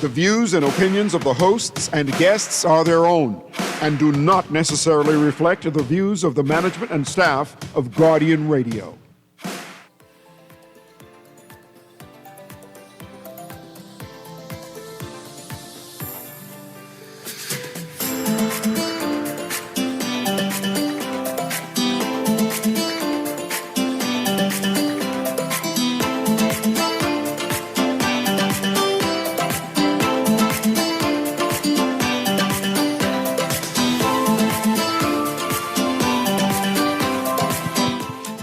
The views and opinions of the hosts and guests are their own and do not necessarily reflect the views of the management and staff of Guardian Radio.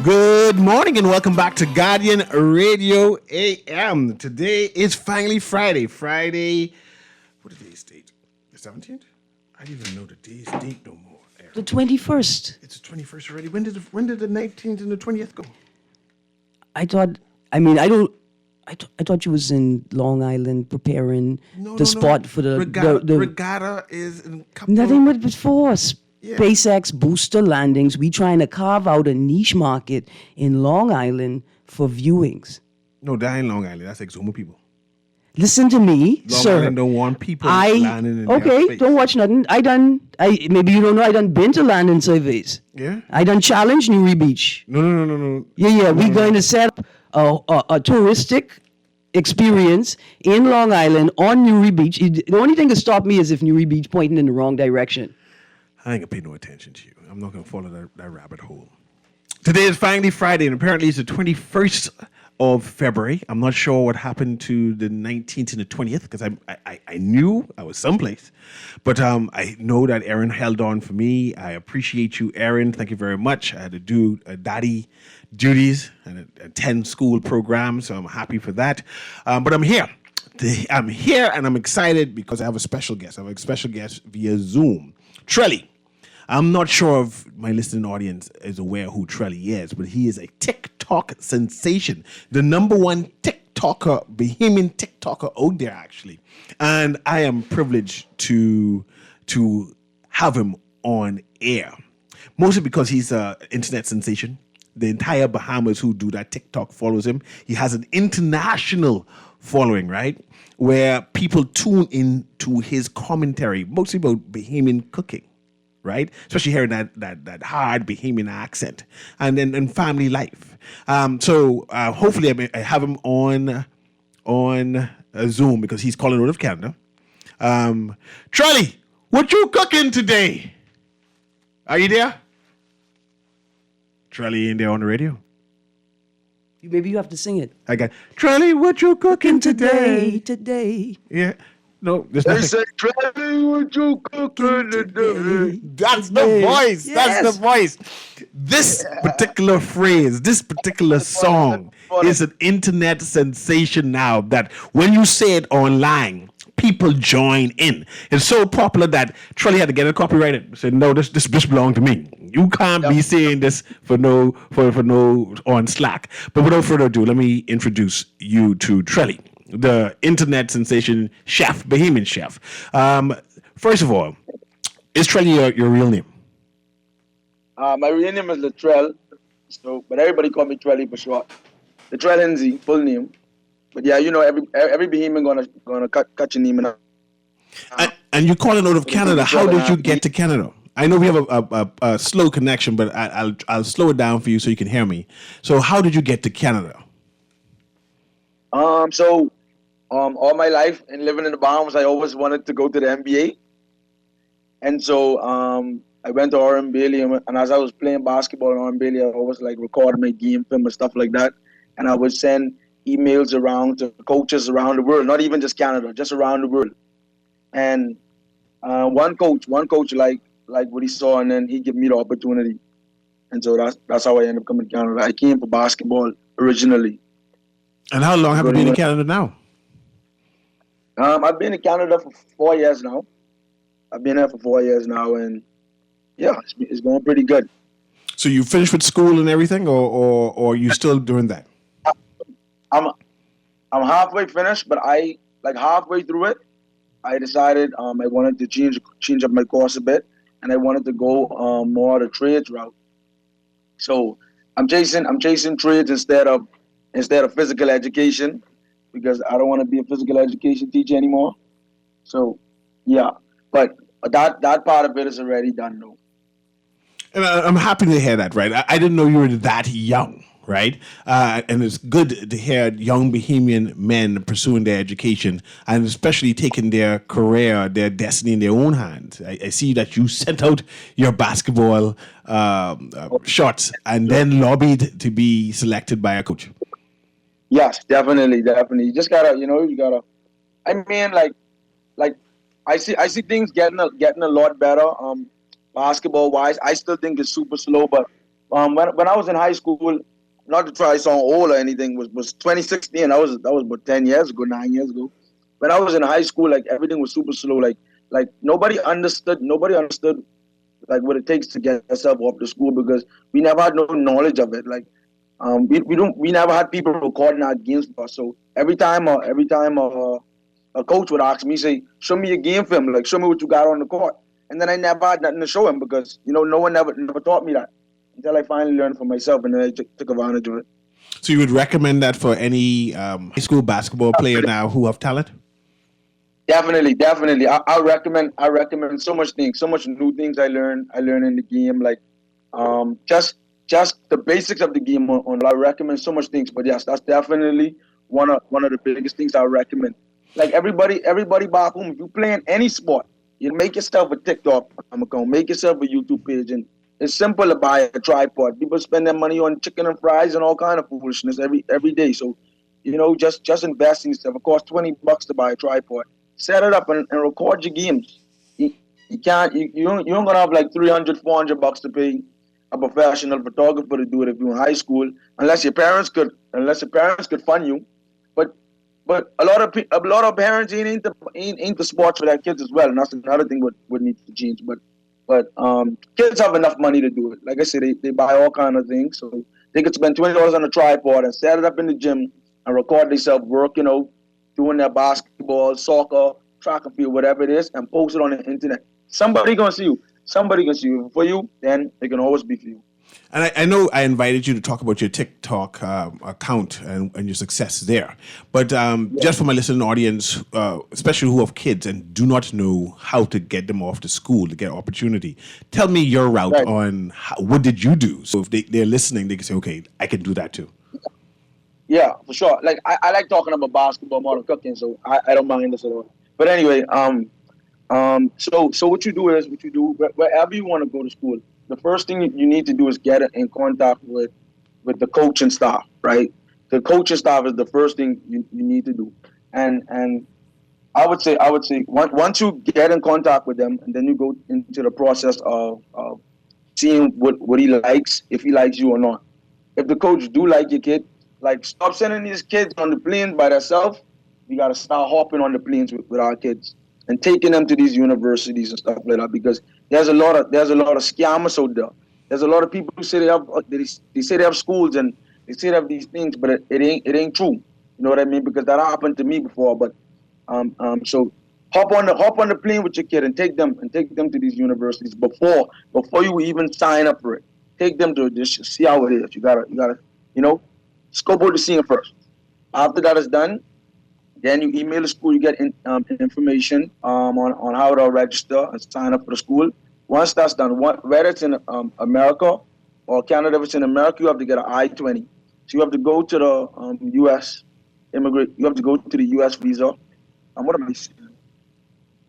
Good morning and welcome back to Guardian Radio AM. Today is finally Friday. What is today's date? The 17th? I don't even know the day's date no more. The 21st. It's the 21st already. When did the 19th and the 20th go? I thought you was in Long Island preparing spot for the regatta is in a couple. Nothing but before SpaceX booster landings. We trying to carve out a niche market in Long Island for viewings. No, that ain't Long Island. That's Exuma people. Listen to me, Long sir. Island don't want people landing in their space. Don't watch nothing. Maybe you don't know. I done been to landing surveys. Yeah. I done challenged Newry Beach. No. Yeah. We're going to set up a touristic experience in Long Island on Newry Beach. The only thing to stop me is if Newry Beach pointing in the wrong direction. I ain't gonna pay no attention to you. I'm not gonna follow that rabbit hole. Today is finally Friday, and apparently it's the 21st of February. I'm not sure what happened to the 19th and the 20th because I knew I was someplace, but I know that Erin held on for me. I appreciate you, Erin. Thank you very much. I had to do daddy duties and attend school programs, so I'm happy for that. But I'm here. I'm here, and I'm excited because I have a special guest. I have a special guest via Zoom, Trelly. I'm not sure if my listening audience is aware who Trelly is, but he is a TikTok sensation, the number one TikToker, Bahamian TikToker out there, actually. And I am privileged to have him on air, mostly because he's an internet sensation. The entire Bahamas who do that TikTok follows him. He has an international following, right, where people tune in to his commentary, mostly about Bahamian cooking. Right, especially hearing that hard Bahamian accent, and then family life. So hopefully I have him on Zoom because he's calling out of Canada. Trelly, what you cooking today? Are you there? Trelly in there on the radio. Maybe you have to sing it. I got Trelly, what you cooking today? Today. Yeah. No, there's They nothing. say, Trelly, what you cooking today? That's the voice. Yes. That's the voice. This particular phrase, this particular song is an internet sensation now that when you say it online, people join in. It's so popular that Trelly had to get it copyrighted. Said, no, this belongs to me. You can't be saying this for no on Slack. But without further ado, let me introduce you to Trelly, the internet sensation chef, Bahamian chef. First of all, is Trelly your real name? My real name is Latrell, but everybody call me Trelly for short. Latrell Lindsay, full name. But yeah, every Bahamian gonna cut your name. And you're calling out of Canada. How did you get to Canada? I know we have a slow connection, but I'll slow it down for you so you can hear me. So how did you get to Canada? All my life and living in the Bahamas, I always wanted to go to the NBA. And so I went to RM Bailey, and as I was playing basketball in RM Bailey, I always record my game film and stuff like that. And I would send emails around to coaches around the world, not even just Canada, just around the world. And one coach like what he saw, and then he gave me the opportunity. And so that's how I ended up coming to Canada. I came for basketball originally. And how long have you been in Canada now? I've been in Canada for 4 years now. I've been here for 4 years now, and yeah, it's going pretty good. So you finished with school and everything, or you still doing that? I'm halfway finished, but halfway through it, I decided I wanted to change up my course a bit, and I wanted to go more the trades route. So I'm chasing trades instead of physical education, because I don't want to be a physical education teacher anymore. So, yeah, but that part of it is already done, though. And I'm happy to hear that, right? I didn't know you were that young, right? And it's good to hear young Bahamian men pursuing their education and especially taking their career, their destiny in their own hands. I see that you sent out your basketball shots and then lobbied to be selected by a coach. Yes, definitely. You just gotta, you gotta. I mean, like I see things getting a lot better. Basketball wise, I still think it's super slow. But when I was in high school, not to try to sound old or anything, was 2016. That was about 10 years ago, 9 years ago. When I was in high school, like everything was super slow. Like nobody understood like what it takes to get yourself off to school because we never had no knowledge of it. Like we never had people recording our games for us. So every time a coach would ask me, say, show me your game film, like show me what you got on the court. And then I never had nothing to show him because, no one never taught me that until I finally learned for myself and then I took advantage of it. So you would recommend that for any high school basketball player now who have talent? Definitely. I recommend so much things, so much new things I learn in the game, like just the basics of the game I recommend so much things. But yes, that's definitely one of the biggest things I recommend. Like everybody back home, if you playing any sport, you make yourself a TikTok account, make yourself a YouTube page, and it's simple to buy a tripod. People spend their money on chicken and fries and all kind of foolishness every day. So, just invest in yourself. It costs $20 to buy a tripod. Set it up and record your games. You can't you don't gonna have like 300 $400 to pay a professional photographer to do it if you're in high school, unless your parents could fund you. But a lot of parents ain't into sports for their kids as well, and that's another thing would need to change. But kids have enough money to do it. Like I said, they buy all kind of things, so they could spend $20 on a tripod and set it up in the gym and record themselves work, doing their basketball, soccer, track and field, whatever it is, and post it on the internet. Somebody gonna see you. Somebody gonna see you. For you, then it can always be for you. And I know I invited you to talk about your TikTok account and your success there. But just for my listening audience, especially who have kids and do not know how to get them off to school to get opportunity, tell me your route Right. on what did you do? So if they're listening, they can say, okay, I can do that too. Yeah, for sure. Like I like talking about basketball more than cooking, so I don't mind this at all. But anyway, so wherever you want to go to school, the first thing you need to do is get in contact with the coaching staff, right? The coaching staff is the first thing you need to do, and I would say once you get in contact with them, and then you go into the process of seeing what he likes, if he likes you or not. If the coach do like your kid, like stop sending these kids on the planes by themselves. We gotta start hopping on the planes with our kids and taking them to these universities and stuff like that because there's a lot of scammers out there. There's a lot of people who say they say they have schools and they say they have these things, but it ain't true. You know what I mean? Because that happened to me before. But so hop on the plane with your kid and take them to these universities before you even sign up for it. Take them to just see how it is. You gotta scope out the scene first. After that is done, then you email the school. You get information on how to register and sign up for the school. Once that's done, whether it's in America or Canada, if it's in America, you have to get an I-20. So you have to go to the U.S. immigrant. You have to go to the U.S. visa. What am I saying?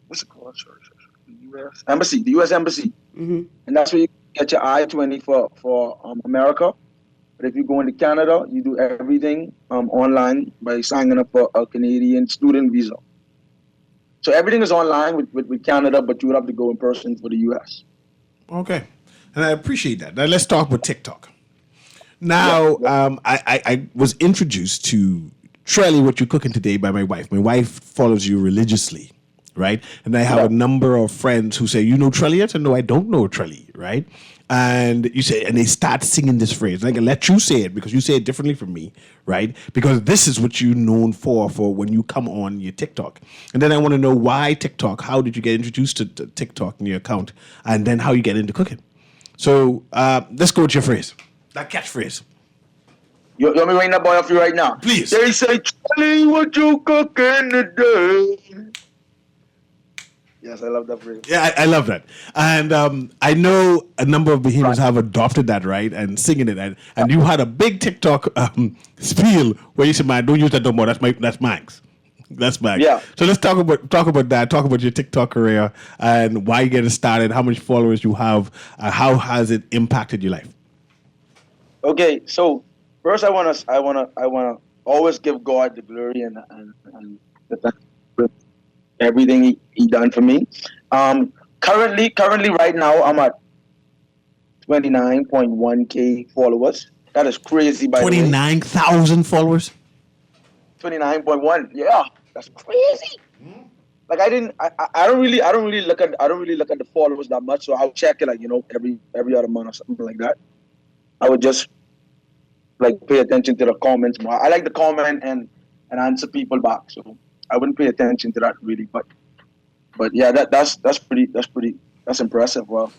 What's it called? Sorry. The U.S. Embassy. The U.S. Embassy. And that's where you get your I-20 for America. But if you go into Canada, you do everything online by signing up for a Canadian student visa. So everything is online with Canada, but you would have to go in person for the US. Okay. And I appreciate that. Now let's talk about TikTok. Now, I was introduced to Trelly, What You Cooking Today by my wife. My wife follows you religiously, right? And I have a number of friends who say, you know Trelly yet? And no, I don't know Trelly, right? And you say, and they start singing this phrase. And I can let you say it because you say it differently from me, right? Because this is what you're known for when you come on your TikTok. And then I want to know why TikTok. How did you get introduced to TikTok in your account? And then how you get into cooking. So let's go with your phrase, that catchphrase. You want me to ring that boy off you right now? Please. They say, Charlie, what you cooking today? Yes, I love that phrase. Yeah, I love that. And I know a number of Bahamians have adopted that, right? And singing it. And you had a big TikTok spiel where you said, man, don't use that no more. That's Max. That's Max. Yeah. So let's talk about that. Talk about your TikTok career and why you getting started, how much followers you have, how has it impacted your life? Okay, so first I wanna always give God the glory and the thanks for everything he done for me. Currently right now I'm at 29.1K followers. That is crazy, by the way. 29,000 followers? 29.1. Yeah, that's crazy. Like I don't really look at the followers that much. So I'll check it like every other month or something like that. I would just like pay attention to the comments more. I like the comment and answer people back. So I wouldn't pay attention to that really. But yeah, that's impressive. Well,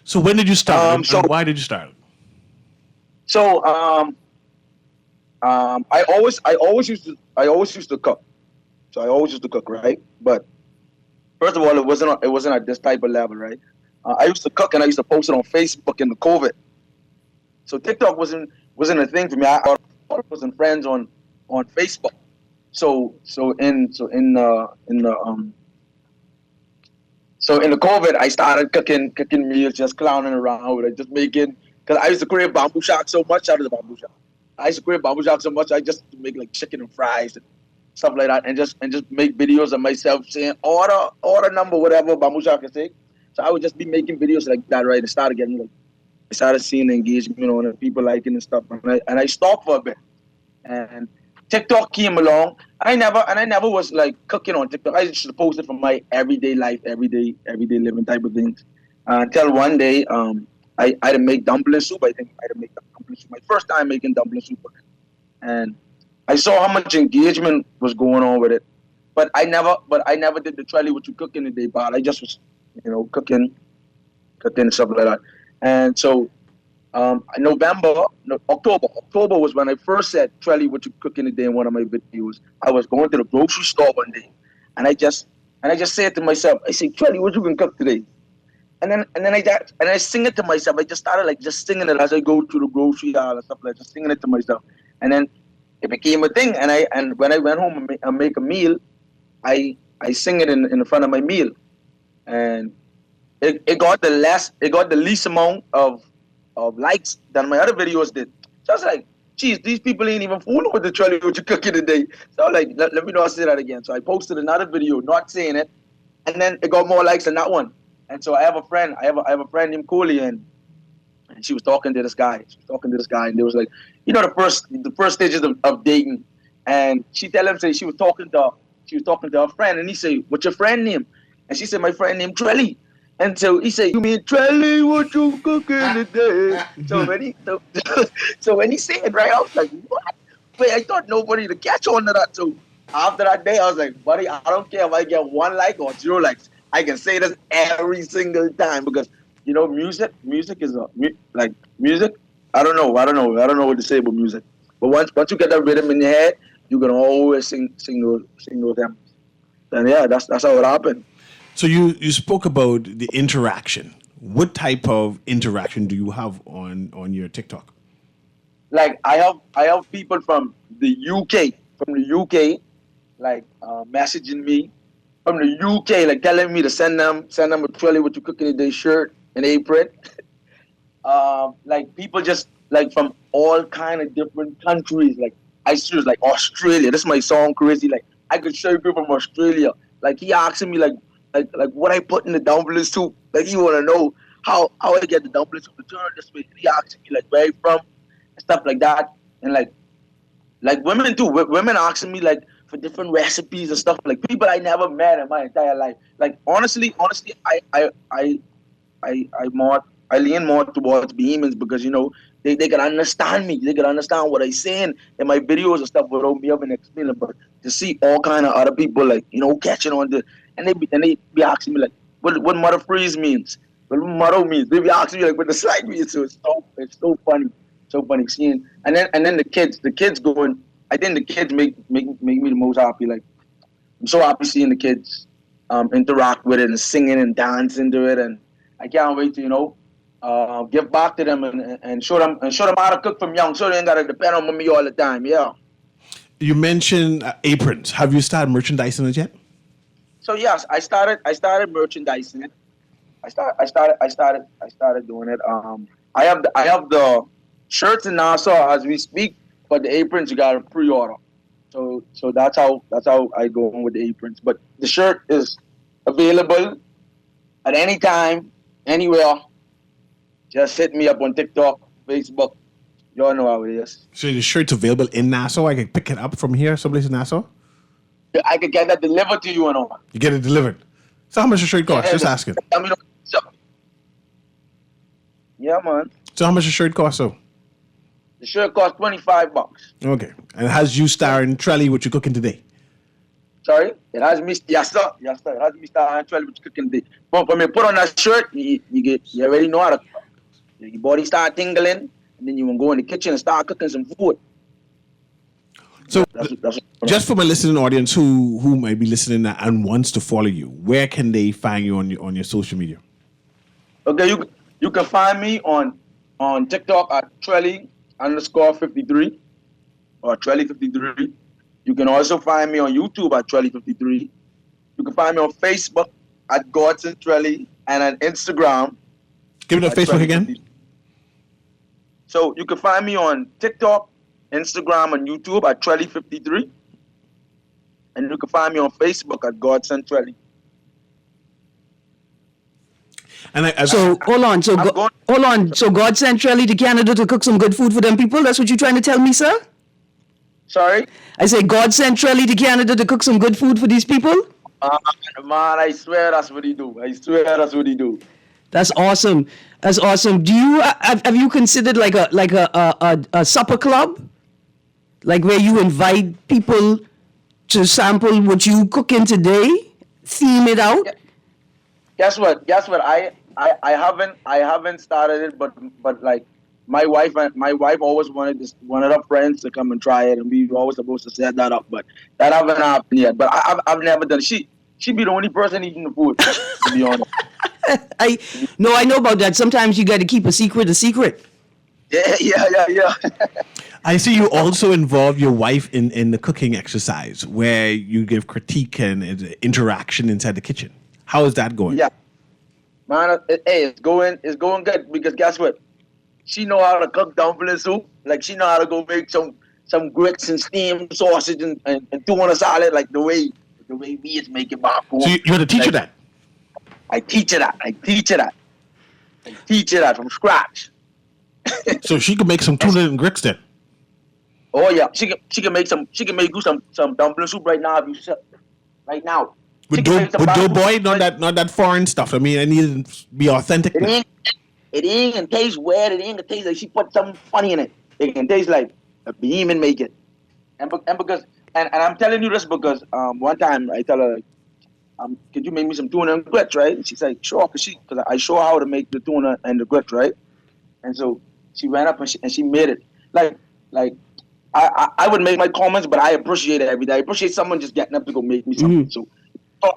So when did you start? so And why did you start? so I always used to cook. So I always used to cook, right? But first of all, it wasn't at this type of level, right? I used to cook and I used to post it on Facebook in the COVID. So TikTok wasn't a thing for me. I wasn't friends on Facebook. So in the COVID, I started cooking meals, just clowning around with it, just making. Because I used to crave bamboo shock so much. Out of the bamboo shock, I used to crave bamboo shock so much. I just make like chicken and fries and stuff like that, and just make videos of myself saying order number whatever bamboo shock can take. So I would just be making videos like that, right? And I started seeing the engagement on it, people liking and stuff, and I stopped for a bit. And TikTok came along. I never was like cooking on TikTok. I just posted from my everyday life, everyday living type of things. Until one day, I had to make dumpling soup. I think I had to make dumpling soup. My first time making dumpling soup, and I saw how much engagement was going on with it. But I never did the try what you cook in the day part. I just was, cooking and stuff like that. And so October was when I first said, Trelly, what you cook in the day in one of my videos. I was going to the grocery store one day and I just said to myself, I said, Trelly, what you can cook today? And then I sing it to myself. I just started like just singing it as I go to the grocery aisle and stuff like that, just singing it to myself. And then it became a thing. And when I went home and make a meal, I sing it in front of my meal. And it got the least amount of likes than my other videos did. So I was like, geez, these people ain't even fooling with the Trelly what you cooking today. So I was like, let me not say that again. So I posted another video not saying it, and then it got more likes than that one. And so I have a friend named Coley, and she was talking to this guy. And there was like, the first stages of dating. And she tell him, say she was talking to her friend, and he say, what's your friend name? And she said, my friend named Trelly. And so he said, you mean Trelly, what you cooking today? So when he said it, right, I was like, what? Wait, I thought nobody to catch on to that. So after that day, I was like, buddy, I don't care if I get 1 like or 0 likes. I can say this every single time because, music is music. I don't know what to say about music. But once you get that rhythm in your head, you can always sing those hymns. And yeah, that's how it happened. So you spoke about the interaction. What type of interaction do you have on your TikTok? Like I have people from the UK, like messaging me from the UK, like telling me to send them a Trelly what you cooking today shirt in April. Like people just like from all kind of different countries. Like I choose like Australia. This might sound crazy. Like I could show you people from Australia. Like he asking me like what I put in the dumpling soup. Like he want to know how I get the dumpling soup to turn this way. He asking me like where you from and stuff like that. And like women too. Women asking me like for different recipes and stuff. Like people I never met in my entire life. Like honestly, I lean more towards Bahamians because they can understand me. They can understand what I'm saying in my videos and stuff without me having explaining. But to see all kind of other people like catching on to, and they be asking me like what mother freeze means, what motto means. They be asking me like what the slang means. So it's so funny seeing. And then the kids going. I think the kids make me the most happy. Like I'm so happy seeing the kids interact with it and singing and dancing to it. And I can't wait to give back to them and show them how to cook from young, so they ain't gotta depend on me all the time. Yeah. You mentioned aprons. Have you started merchandising it yet? So yes, I started merchandising it. I started doing it. I have the shirts in Nassau as we speak, but the aprons you gotta pre-order. So that's how I go on with the aprons. But the shirt is available at any time, anywhere. Just hit me up on TikTok, Facebook. Y'all know how it is. So the shirt's available in Nassau. I can pick it up from here, someplace in Nassau. I could get that delivered to you and all. You get it delivered. So how much the shirt cost? Just asking. Yeah, man. So how much the shirt cost? So the shirt costs $25. okay, and it has you starring Trelly, what you cooking today? Sorry, it has me. Yes, sir. It has me starring Trelly, what you cooking today. But when you put on that shirt, you already know how to. Your body start tingling, and then you will go in the kitchen and start cooking some food. So, that's just for my listening audience who might be listening and wants to follow you, where can they find you on your social media? Okay, you can find me on TikTok at Trelly_53 or Trelly53. You can also find me on YouTube at Trelly53. You can find me on Facebook at Godson Trelly and on Instagram. Give it a Facebook again. 53. So you can find me on TikTok, Instagram, and YouTube at Trelly53. And you can find me on Facebook at Godson Trelly. And So hold on. So hold on. So God sent Trelly to Canada to cook some good food for them people. That's what you're trying to tell me, sir? Sorry? I say God sent Trelly to Canada to cook some good food for these people. Man, I swear that's what he do. That's awesome. That's awesome. Do you have you considered like a supper club, like where you invite people to sample what you cooking today, theme it out? Guess what? I haven't started it, but like my wife always wanted her friends to come and try it, and we were always supposed to set that up, but that haven't happened yet. But I've never done. She be the only person eating the food, to be honest. I know about that. Sometimes you got to keep a secret a secret. Yeah. I see you also involve your wife in the cooking exercise where you give critique and interaction inside the kitchen. How is that going? Yeah, man. It's going good because guess what? She know how to cook dumpling soup. Like she know how to go make some grits and steamed sausage and tuna salad like the way we is making back home. So you're the teacher that? I teach her that from scratch. So she could make some tuna and grits then. Oh yeah, she can make you some dumpling soup right now. Right now. With doughboy, not that foreign stuff. I mean, I need to be authentic. It ain't gonna taste weird. It ain't gonna taste like she put something funny in it. It can taste like a behemoth make it. And I'm telling you this because one time I tell her, could you make me some tuna and grits, right? And she's like, sure, because I show her how to make the tuna and the grits, right? And so she ran up and she made it. Like I would make my comments, but I appreciate it every day. I appreciate someone just getting up to go make me something. Mm-hmm. So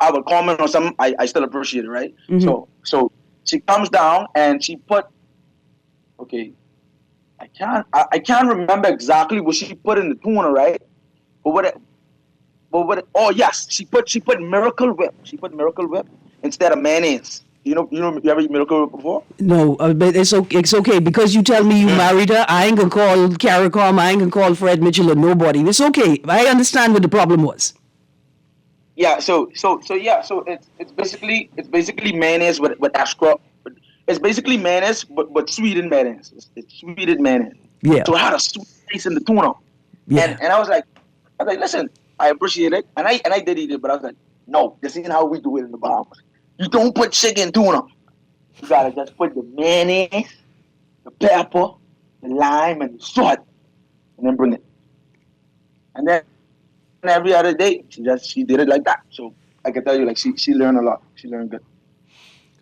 I would comment on something, I still appreciate it, right? Mm-hmm. So she comes down and she put, okay, I can't remember exactly what she put in the tuna, right? Oh yes, she put Miracle Whip. She put Miracle Whip instead of mayonnaise. You ever eat Miracle Whip before? No, but it's okay because you tell me you married her. I ain't gonna call CARICOM. I ain't gonna call Fred Mitchell or nobody. It's okay. I understand what the problem was. Yeah. So it's basically mayonnaise with extra. It's basically mayonnaise, but sweetened mayonnaise. It's sweetened mayonnaise. Yeah. So it had a sweet taste in the tuna. Yeah. And I was like, listen, I appreciate it, and I did eat it, but I was like, no, this ain't how we do it in the Bahamas. You don't put chicken tuna. You gotta just put the mayonnaise, the pepper, the lime, and the salt, and then bring it. And then every other day, she did it like that. So I can tell you, like she learned a lot. She learned good.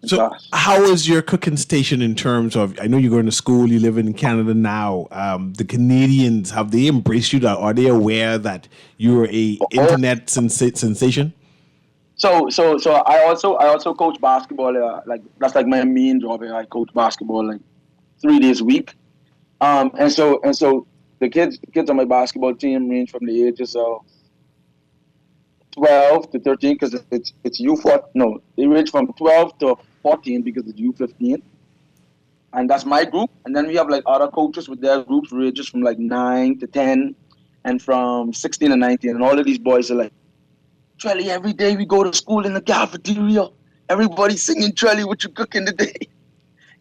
So how is your cooking station in terms of, I know you're going to school, you live in Canada now, the Canadians, have they embraced you? Are they aware that you're a internet sensation? So I also coach basketball. Like that's like my main job. I coach basketball like 3 days a week. And so the kids on my basketball team range from the ages of 12 to 13 because it's U4. No, they range from 12 to 14 because it's U15, and that's my group. And then we have like other coaches with their groups ranges from like 9 to 10, and from 16 to 19. And all of these boys are like, Trelly, every day we go to school in the cafeteria. Everybody's singing, Trelly, what you cooking today?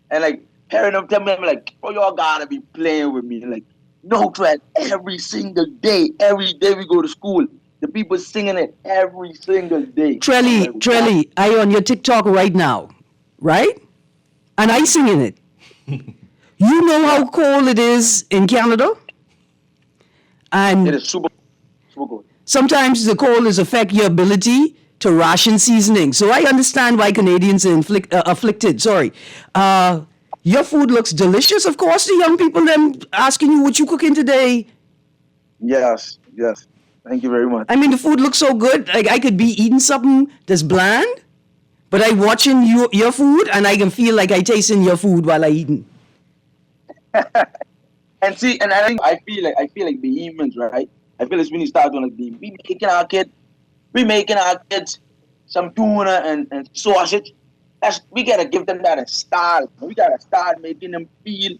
And like parent of them, I'm like, oh, y'all gotta be playing with me. Like, no, Trent, every day we go to school. The people singing it every single day. I'm like, Trelly, I on your TikTok right now, right? And I singing it. You know how cold it is in Canada? And it is super good. sometimes the cold is affect your ability to ration seasoning. So I understand why Canadians are afflicted. Sorry. Your food looks delicious. Of course, the young people them asking you what you cooking today. Yes. Thank you very much. I mean, the food looks so good. Like I could be eating something that's bland, but I watching your food and I can feel like I tasting your food while I eating. And see, and I feel like Bahamians, right? I feel it's when you start doing like we making our kids some tuna and sausage. We gotta give them that in style. We gotta start making them feel,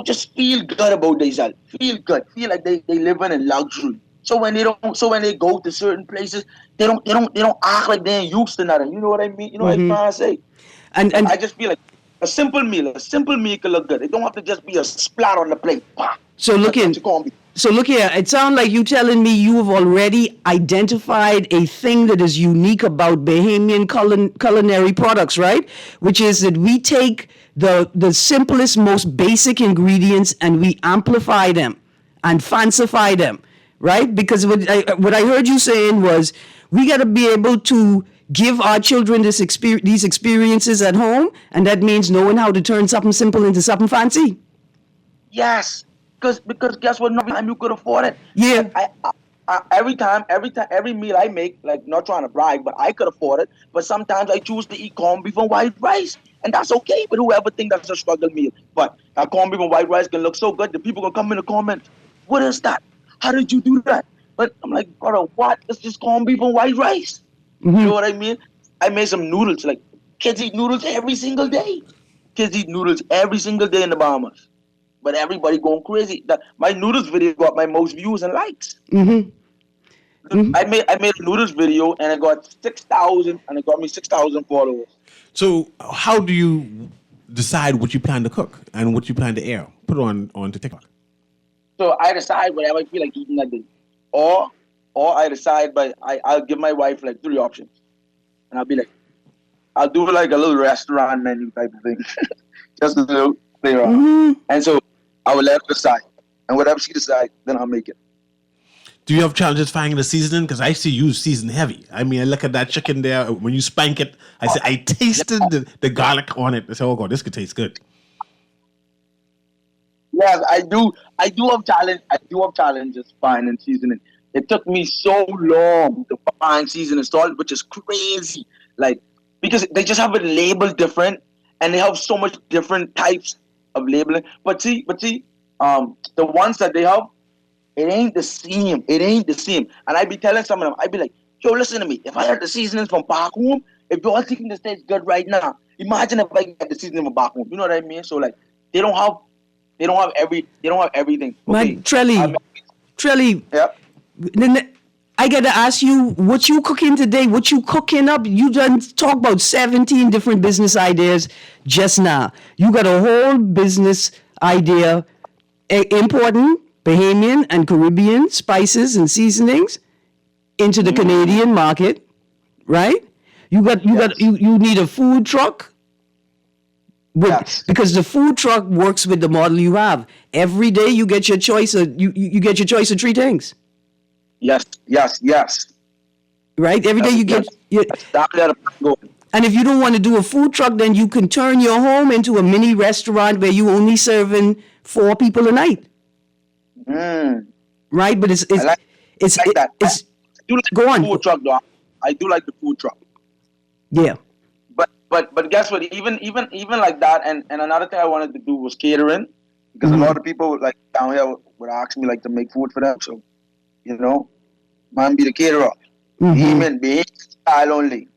just feel good about themselves. Feel good. Feel like they living in luxury. So when they go to certain places, they don't act like they ain't used to nothing. You know what I mean? You know what I'm trying to say? And I just feel like a simple meal can look good. It don't have to just be a splat on the plate. So look That's what you gonna be. So look here, it sounds like you telling me you have already identified a thing that is unique about Bahamian culinary products, right? Which is that we take the simplest, most basic ingredients and we amplify them and fancify them, right? Because what I heard you saying was we got to be able to give our children these experiences at home, and that means knowing how to turn something simple into something fancy. Yes. Because guess what? No time you could afford it. Yeah. Every meal I make, like not trying to brag, but I could afford it. But sometimes I choose to eat corned beef and white rice, and that's okay. But whoever think that's a struggle meal, but that corned beef and white rice can look so good, the people gonna come in the comments. What is that? How did you do that? But I'm like, brother, what? It's just corned beef and white rice. You know what I mean? I made some noodles. Like kids eat noodles every single day. Kids eat noodles every single day in the Bahamas. But everybody going crazy. My noodles video got my most views and likes. I made a noodles video and it got 6,000 and it got me 6,000 followers. So how do you decide what you plan to cook and what you plan to air? Put it on to TikTok. So I decide whatever I feel like eating that day, or I decide I'll give my wife like 3 options, and I'll be like, I'll do like a little restaurant menu type of thing, just a little play around. And so I will let her decide, and whatever she decides, then I'll make it. Do you have challenges finding the seasoning? Because I see you season heavy. I mean, I look at that chicken there. When you spank it, I tasted the garlic on it. I said, oh God, this could taste good. Yes, I do. I do have challenges finding seasoning. It took me so long to find seasoning salt, which is crazy. Like, because they just have it labeled different, and they have so much different types of labeling. But see, the ones that they have, it ain't the same. And I be telling some of them, I be like, yo, listen to me. If I had the seasonings from back home, if y'all thinking this tastes good right now, imagine if I get the seasoning from back home. You know what I mean? So like, they don't have everything. Okay. Man, Trelly. Yep. I gotta ask you, what you cooking today? What you cooking up? You done talk about 17 different business ideas just now. You got a whole business idea importing Bahamian and Caribbean spices and seasonings into the Canadian market, right? You need a food truck. Because the food truck works with the model you have. Every day you get your choice of you get your choice of 3 things. Yes. Right? Every day you get and if you don't want to do a food truck, then you can turn your home into a mini restaurant where you only serving 4 people a night. Right? But it's like that. it's You like go on. food truck, though. I do like the food truck. Yeah. But guess what? Even like that, and another thing I wanted to do was catering, because a lot of people like down here would ask me like to make food for them. So man, be the caterer. Be style only.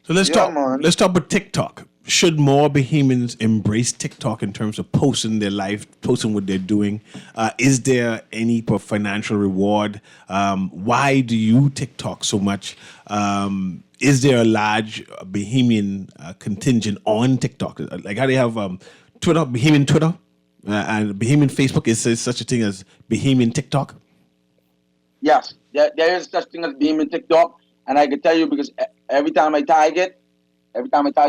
So let's Yeah, talk. man. Let's talk about TikTok. Should more Bahamians embrace TikTok in terms of posting their life, posting what they're doing? Is there any financial reward? Why do you TikTok so much? Is there a large Bahamian contingent on TikTok? Like how they have Twitter, Bahamian Twitter, and Bahamian Facebook. Is there such a thing as Bahamian TikTok? Yes, there is such thing as being in TikTok, and I can tell you because every time I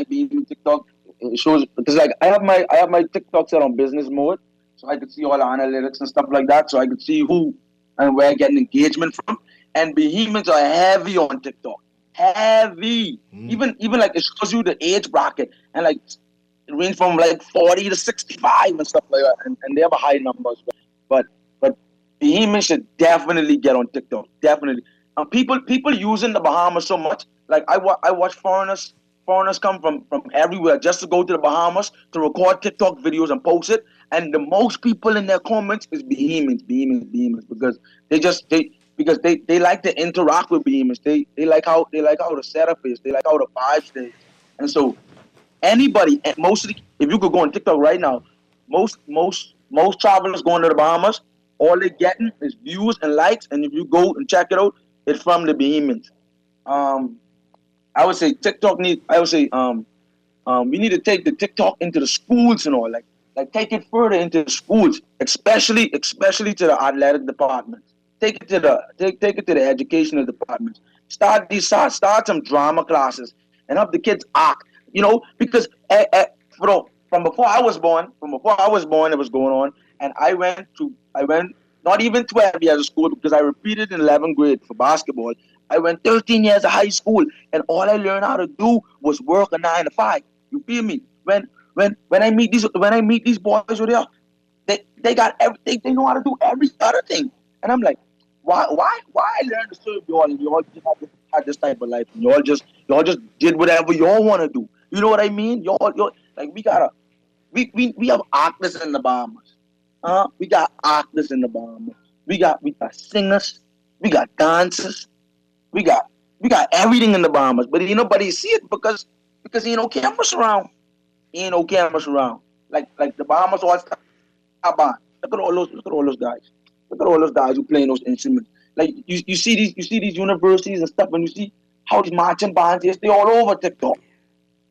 being in TikTok, it shows, because like I have my TikTok set on business mode, so I could see all the analytics and stuff like that, so I could see who and where getting engagement from. And Bahamians are heavy on TikTok, heavy. Even like it shows you the age bracket, and like it range from like 40 to 65 and stuff like that, and they have a high numbers. But Bahamians should definitely get on TikTok, definitely. People using the Bahamas so much. Like I watch foreigners come from everywhere just to go to the Bahamas to record TikTok videos and post it. And the most people in their comments is Bahamians, because they like to interact with Bahamians. They like how the setup is. They like how the vibes is. And so anybody, if you could go on TikTok right now, most travelers going to the Bahamas, all they're getting is views and likes. And if you go and check it out, it's from the Bahamians. I would say we need to take the TikTok into the schools and all, like take it further into the schools, especially to the athletic departments. Take it to the educational departments. Start some drama classes and have the kids act. Because from before I was born, it was going on, and I went not even 12 years of school, because I repeated in 11th grade for basketball. I went 13 years of high school, and all I learned how to do was work a 9 to 5. You feel me? When I meet these boys over there, they got everything. They know how to do every other thing, and I'm like, why I learned to serve y'all, and y'all just had this type of life, and y'all just did whatever y'all want to do. You know what I mean? Y'all like we have actors in the Bahamas. We got actors in the Bahamas. We got singers. We got dancers. We got everything in the Bahamas. But nobody see it because ain't no cameras around. Ain't no cameras around. Like the Bahamas all star band. Look at all those guys. Look at all those guys who playing those instruments. Like you see these universities and stuff, and you see how these marching bands is. They all over TikTok.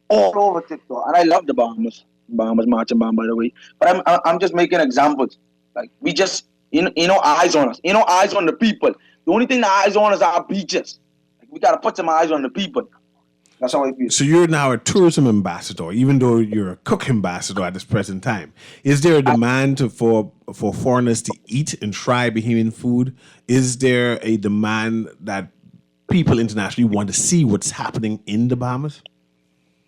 All over TikTok. And I love the Bahamas marching band, by the way. But I'm just making examples. Like we just eyes on us. Eyes on the people. The only thing the eyes on is our beaches. Like we gotta put some eyes on the people. That's how I feel. So you're now a tourism ambassador, even though you're a cook ambassador at this present time. Is there a demand for foreigners to eat and try Bahamian food? Is there a demand that people internationally want to see what's happening in the Bahamas?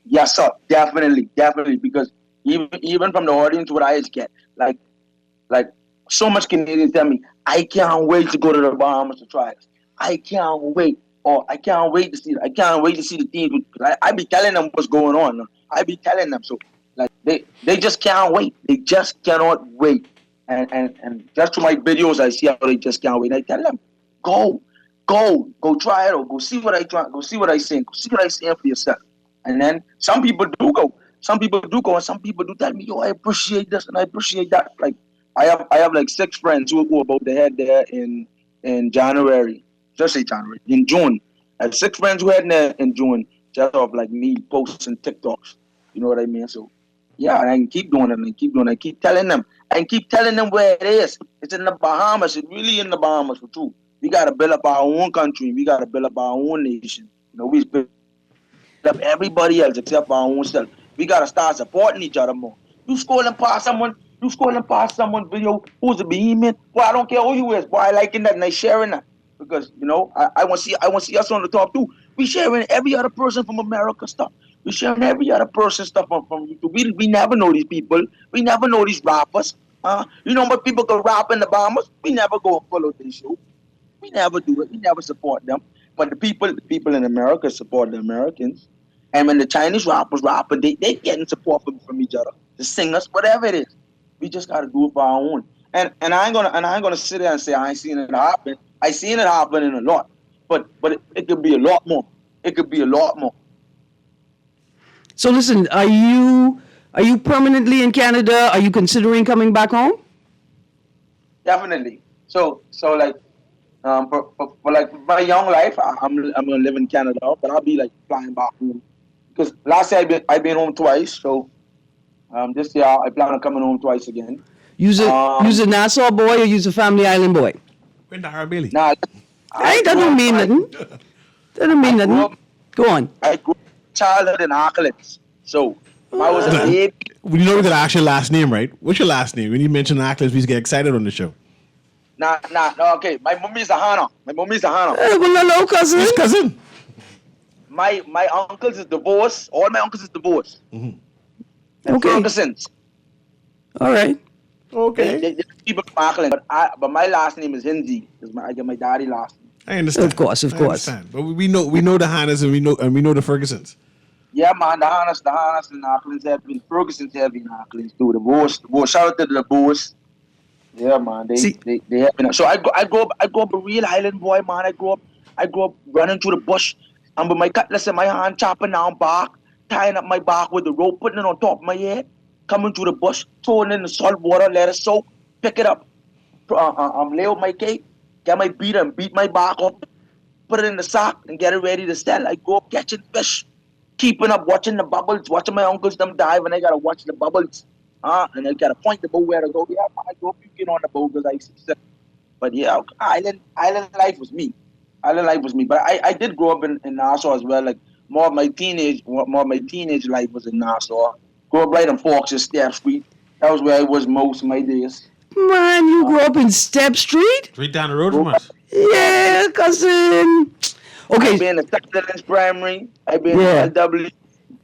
Yes, sir. Definitely. Because even from the audience, what I get, like so much Canadians tell me, I can't wait to go to the Bahamas to try it. I can't wait. Or I can't wait to see it. I can't wait to see the team. I be telling them what's going on. I be telling them. So like they just can't wait. They just cannot wait. And just to my videos, I see how they just can't wait. I tell them, go try it, or go see what I try, go see what I sing, go see what I sing for yourself. And then some people do go, and some people do tell me, yo, I appreciate this and I appreciate that. Like I have like 6 friends who are about to head there in January. Just say January, in June. I have 6 friends who head there in June, just off like me posting TikToks. You know what I mean? So yeah, and I can keep doing it. I keep telling them where it is. It's in the Bahamas. It's really in the Bahamas for true. We gotta build up our own country. We gotta build up our own nation. We build up everybody else except our own self. We gotta start supporting each other more. You scrolling past someone video who's a Bahamian. Well, I don't care who you is. Boy, I liking that and I sharing that. Because I want to see us on the top too. We sharing every other person from America stuff. We sharing every other person stuff from YouTube. We never know these people. We never know these rappers. But people go rap in the Bahamas. We never go and follow their show. We never do it. We never support them. But the people in America support the Americans. And when the Chinese rappers rapping, they getting support from each other. The singers, whatever it is. We just gotta do it for our own. And I ain't gonna sit there and say I ain't seen it happen. I seen it happening a lot. But it could be a lot more. It could be a lot more. So listen, are you permanently in Canada? Are you considering coming back home? Definitely. So like for like my young life, I'm gonna live in Canada, but I'll be like flying back home. Because last year I've been home twice, so this year I plan on coming home twice again. Use a Nassau boy or use a Family Island boy? When the Billy. Nah, Hey, that don't mean nothing. That don't mean nothing. Go on. I grew up childhood in Auckland, so I was a baby. We know we got to ask your last name, right? What's your last name? When you mention Acklins, we just get excited on the show. Nah, okay. My mummy is a Hana. Hey, well, hello, cousin. His cousin. My uncles is divorced. All my uncles is divorced. Okay. Ferguson's. All right. Okay. They people from Auckland, but my last name is Hindi. I get my daddy last name. I understand. Of course. I understand. But we know the Hannas and we know the Fergusons. Yeah, man, the Hannas in Auckland heavy. The Ferguson's heavy in Auckland too. The boys. Shout out to the boys. Yeah, man, they have. So I grew up a real island boy, man. I grew up running through the bush, and with my cutlass in my hand, chopping down bark, tying up my bark with the rope, putting it on top of my head, coming through the bush, throwing it in the salt water, let it soak, pick it up, lay out my cake, get my beater and beat my bark up, put it in the sack and get it ready to sell. I go up catching fish, keeping up, watching the bubbles, watching my uncles them dive, and I gotta watch the bubbles. And I gotta point the boat where to go. Yeah, I go you get on the boat because I see. But yeah, island life was me. Island life was me. But I did grow up in Nassau as well. Like more of my teenage life was in Nassau. Grew up right on Forks and Step Street. That was where I was most of my days. Man, you grew up in Step Street? Straight down the road from us. Yeah, cousin. Okay. I've been at Texas Primary. I've been at LW.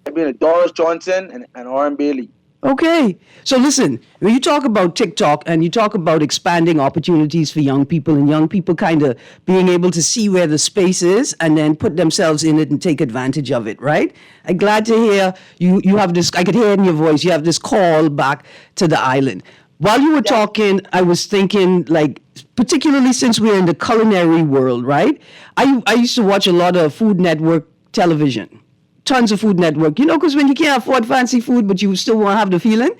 I've been at Doris Johnson and Oren Bailey. Okay. So listen, when you talk about TikTok and you talk about expanding opportunities for young people and young people kind of being able to see where the space is and then put themselves in it and take advantage of it, right? I'm glad to hear you have this, I could hear it in your voice, you have this call back to the island. While you were talking, I was thinking, like, particularly since we're in the culinary world, right? I used to watch a lot of Food Network television. Tons of Food Network, because when you can't afford fancy food, but you still want to have the feeling.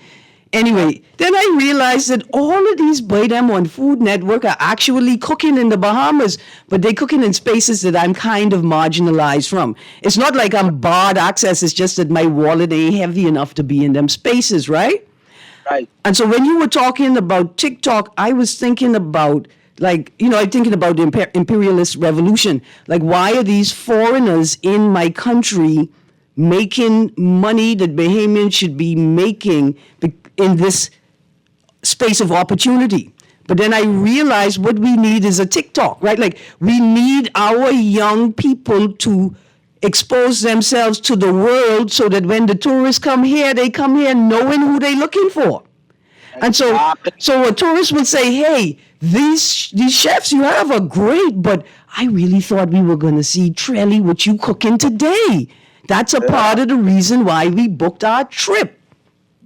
Anyway, then I realized that all of these boy them on Food Network are actually cooking in the Bahamas, but they're cooking in spaces that I'm kind of marginalized from. It's not like I'm barred access, it's just that my wallet ain't heavy enough to be in them spaces, right? Right. And so when you were talking about TikTok, I was thinking about, like, I'm thinking about the imperialist revolution. Like, why are these foreigners in my country making money that Bahamians should be making in this space of opportunity? But then I realized what we need is a TikTok, right? Like, we need our young people to expose themselves to the world so that when the tourists come here, they come here knowing who they're looking for. And so a tourist will say, hey, these chefs you have are great, but I really thought we were going to see Trelly, what you cooking today. That's a part of the reason why we booked our trip.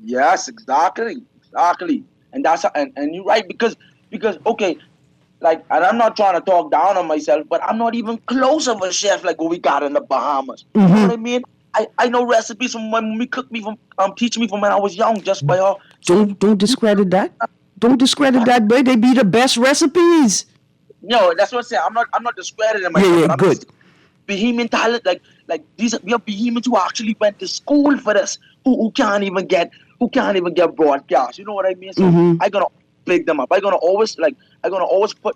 Yes, exactly. And that's and you're right because okay, like, and I'm not trying to talk down on myself, but I'm not even close of a chef like what we got in the Bahamas. You know what I mean? I know recipes from my mommy cooked me from teach me from when I was young just by her. Don't discredit that. Don't discredit that, boy. They be the best recipes. No, that's what I'm saying. I'm not discrediting myself. Yeah, good. Bahamian talent, like these we have Bahamians who actually went to school for this, who can't even get broadcast. You know what I mean? So I gonna pick them up. I gonna always put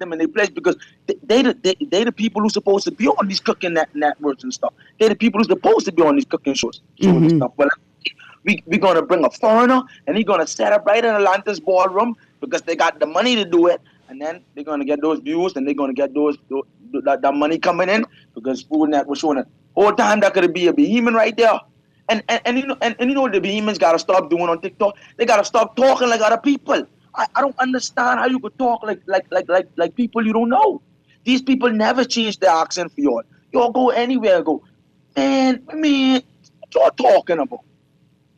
them in their place because they the people who's supposed to be on these cooking networks and stuff. They're the people who's supposed to be on these cooking shows and stuff. But we gonna bring a foreigner and he's gonna set up right in Atlanta's ballroom because they got the money to do it, and then they're gonna get those views and they're gonna get that money coming in because Food Net was showing it all the time. That could be a Bahamian right there. And you know what the Bahamians gotta stop doing on TikTok? They gotta stop talking like other people. I don't understand how you could talk like people you don't know. These people never change their accent for y'all. Y'all go anywhere, go, man, what y'all talking about?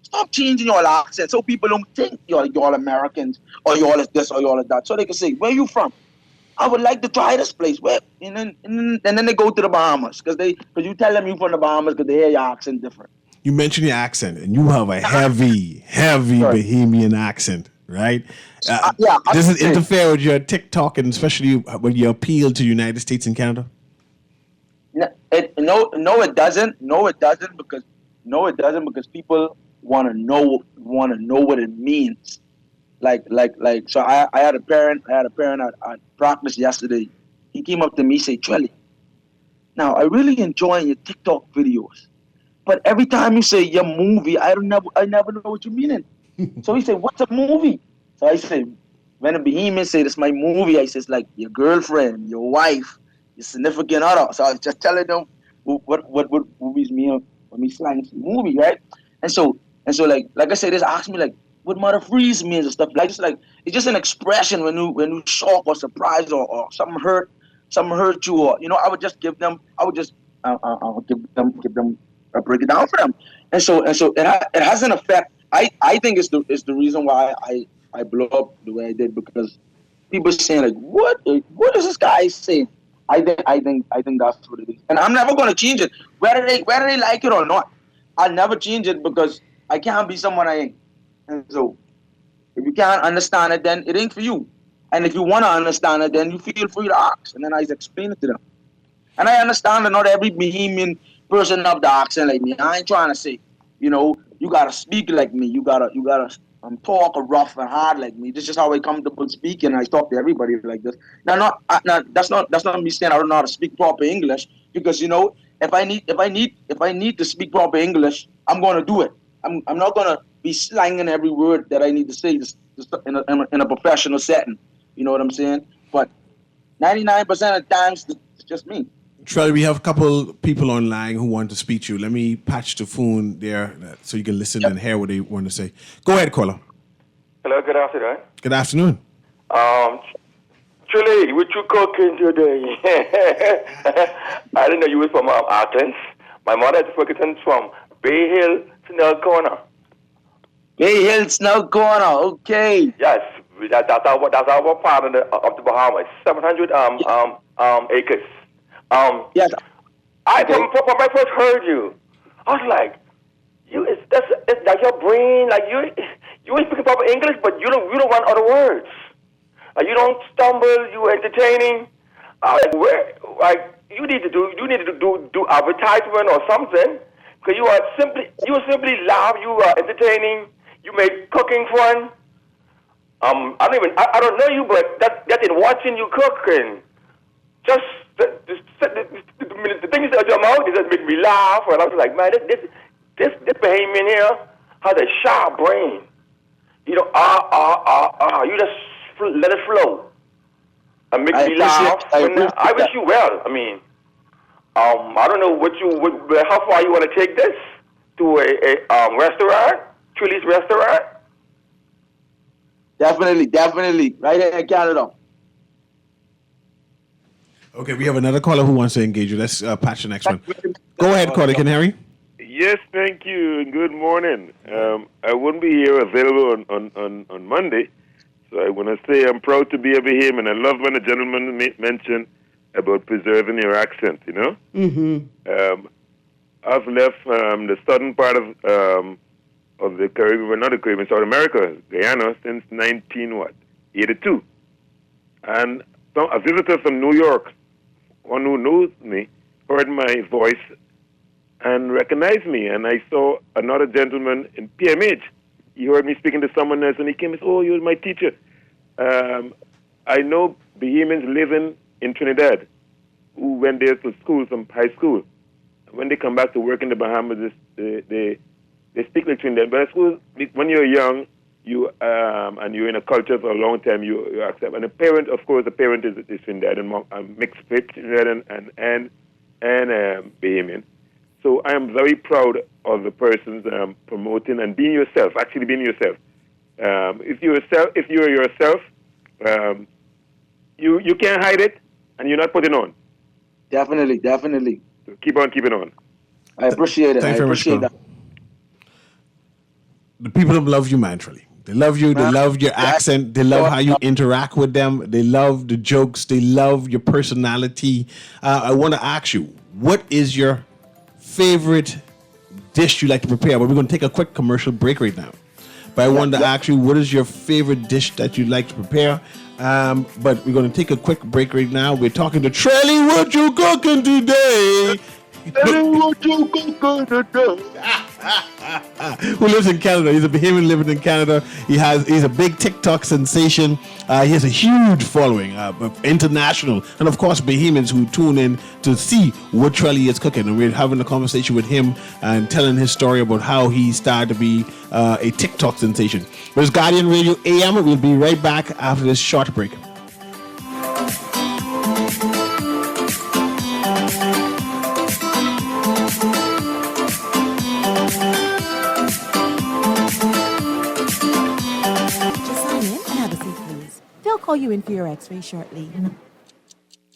Stop changing your accent so people don't think y'all Americans or y'all is this or y'all is that. So they can say, where you from? I would like to try this place. Where? And then they go to the Bahamas because you tell them you from the Bahamas because they hear your accent different. You mentioned your accent, and you have a heavy Bahamian accent, right? Yeah, Does it interfere with your TikTok, and especially when you appeal to the United States and Canada? No, it doesn't. No, it doesn't because people want to know what it means. So I had a parent at practice yesterday. He came up to me, say, Trelly, now I really enjoy your TikTok videos, but every time you say your movie, I never know what you mean. So he said, what's a movie? So I said, when a Bahamian say this my movie, I says like your girlfriend, your wife, your significant other. So I was just telling them what movies mean when me slang movie, right? And so like I said, they ask me like what mother freeze means and stuff. Like it's just an expression when you shock or surprised or something hurt you, or I would just give them give them break it down for them. And so it has an effect. I think it's the reason why I blew up the way I did, because people saying like what is this guy saying? I think that's what it is, and I'm never gonna change it whether they like it or not. I'll never change it because I can't be someone I ain't. And so if you can't understand it, then it ain't for you. And if you want to understand it, then you feel free to ask, and then I explain it to them. And I understand that not every Bahamian person have the accent like me. I ain't trying to say, you gotta speak like me. You gotta talk rough and hard like me. This is how I comfortable speaking. I talk to everybody like this. Now, that's not me saying I don't know how to speak proper English, because if I need to speak proper English, I'm gonna do it. I'm not gonna be slanging every word that I need to say in a professional setting. You know what I'm saying? But 99% of the times, it's just me. Trelly, we have a couple people online who want to speak to you. Let me patch the phone there so you can listen and hear what they want to say. Go ahead, caller. Hello, good afternoon. Good afternoon. Truly, what you cooking today? I didn't know you was from Athens. My mother is from Bay Hill, Snell Corner. Bay Hill, Snell Corner. Okay. Yes, that's our part of the Bahamas. 700 acres. Yes. When I first heard you, I was like, it's like your brain, like you ain't speaking proper English, but you don't want other words. Like you don't stumble, you entertaining. You need to do advertisement or something, because you simply laugh, you are entertaining, you make cooking fun. I don't know you, but that in watching you cook and just the things out your mouth, they just make me laugh. And I was like, man, this Bahamian here has a sharp brain. You just let it flow and make me laugh. I wish you well. I mean, I don't know how far you want to take this to a restaurant, Chili's restaurant. Definitely, right here in Canada. Okay, we have another caller who wants to engage you. Let's patch the next one. Go ahead, caller. Can Harry? Yes, thank you, and good morning. I wouldn't be here available on Monday, so I want to say I'm proud to be a Bahamian. I love when a gentleman mentioned about preserving your accent, Mm-hmm. I've left the southern part of the Caribbean, well, not the Caribbean, South America, Guyana, since 1982. And a visitor from New York, one who knows me, heard my voice and recognized me. And I saw another gentleman in PMH. He heard me speaking to someone else, and he came and said, "Oh, you're my teacher." I know Bahamians living in Trinidad who went there to school, from high school. When they come back to work in the Bahamas, they speak like Trinidad. But I suppose when you're young, and you're in a culture for a long time, you accept. And a parent, of course, is Trinidad and mixed with Trinidad and Bahamian. So I am very proud of the persons promoting and being yourself. Actually, being yourself. If you're yourself, you can't hide it. and you're not putting on. Definitely. So keep on keeping on. I appreciate it. Thanks I very much, appreciate Carl. that. The people that love you, man, Trelly. They love you. They Man, love your accent. They love how you interact with them. They love the jokes. They love your personality. I want to ask you, what is your favorite dish you like to prepare? But we're going to take a quick commercial break right now. But I wanted to ask you, what is your favorite dish that you like to prepare? But we're going to take a quick break right now. We're talking to Trelly. What you cooking today? Who lives in Canada. He's a Bahamian living in Canada. He's a big TikTok sensation. He has a huge following, international, and of course Bahamians who tune in to see what Trelly is cooking. And we're having a conversation with him and telling his story about how he started to be a TikTok sensation. But it's Guardian Radio AM. We'll be right back after this short break. Call you in for your x-ray shortly.